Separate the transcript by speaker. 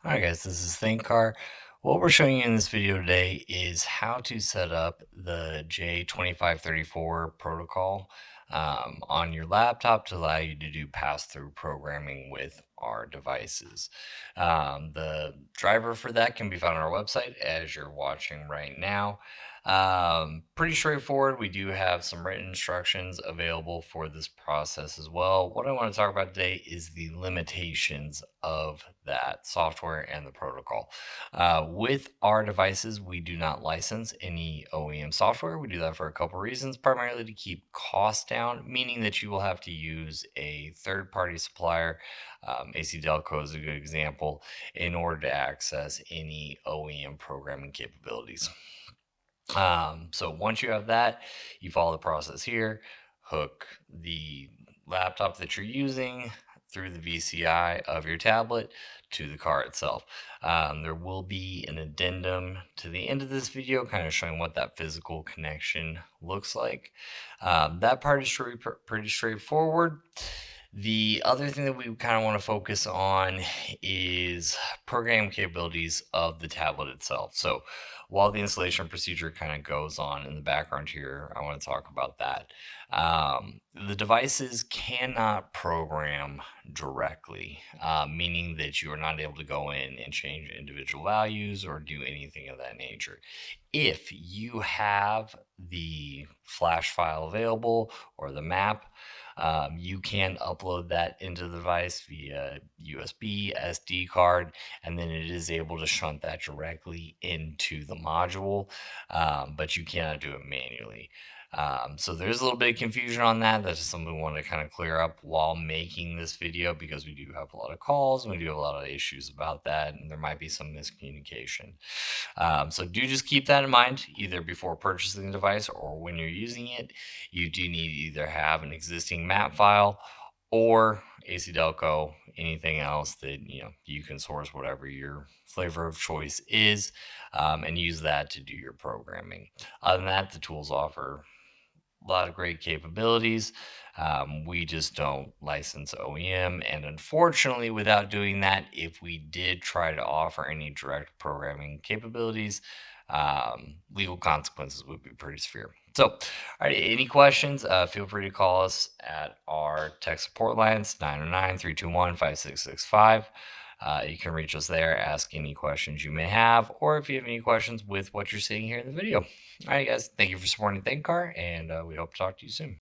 Speaker 1: Alright guys, this is ThinkCar. What we're showing you in this video today is how to set up the J2534 protocol on your laptop to allow you to do pass-through programming with our devices. The driver for that can be found on our website as you're watching right now. Pretty straightforward. We do have some written instructions available for this process as well. What I want to talk about today is the limitations of that software and the protocol. With our devices, we do not license any OEM software. We do that for a couple reasons, primarily to keep costs down, meaning that you will have to use a third-party supplier. AC Delco is a good example in order to access any OEM programming capabilities. So once you have that, you follow the process here, hook the laptop that you're using through the VCI of your tablet to the car itself. There will be an addendum to the end of this video kind of showing what that physical connection looks like. That part is pretty straightforward. The other thing that we kind of want to focus on is program capabilities of the tablet itself. So while the installation procedure kind of goes on in the background here, I want to talk about that. The devices cannot program directly, meaning that you are not able to go in and change individual values or do anything of that nature. If you have the flash file available or the map, you can upload that into the device via USB, SD card, and then it is able to shunt that directly into the module, but you cannot do it manually. So there's a little bit of confusion on that. That's just something we want to kind of clear up while making this video because we do have a lot of calls and we do have a lot of issues about that, and there might be some miscommunication. So do just keep that in mind either before purchasing the device or when you're using it. You do need to either have an existing map file or AC Delco, anything else that you can source whatever your flavor of choice is, and use that to do your programming. Other than that, the tools offer a lot of great capabilities. We just don't license OEM, and unfortunately, without doing that, if we did try to offer any direct programming capabilities, legal consequences would be pretty severe. So, all right, any questions? Feel free to call us at our tech support lines 909-321-5665. You can reach us there, ask any questions you may have, or if you have any questions with what you're seeing here in the video. All right, guys, thank you for supporting ThinkCar, and we hope to talk to you soon.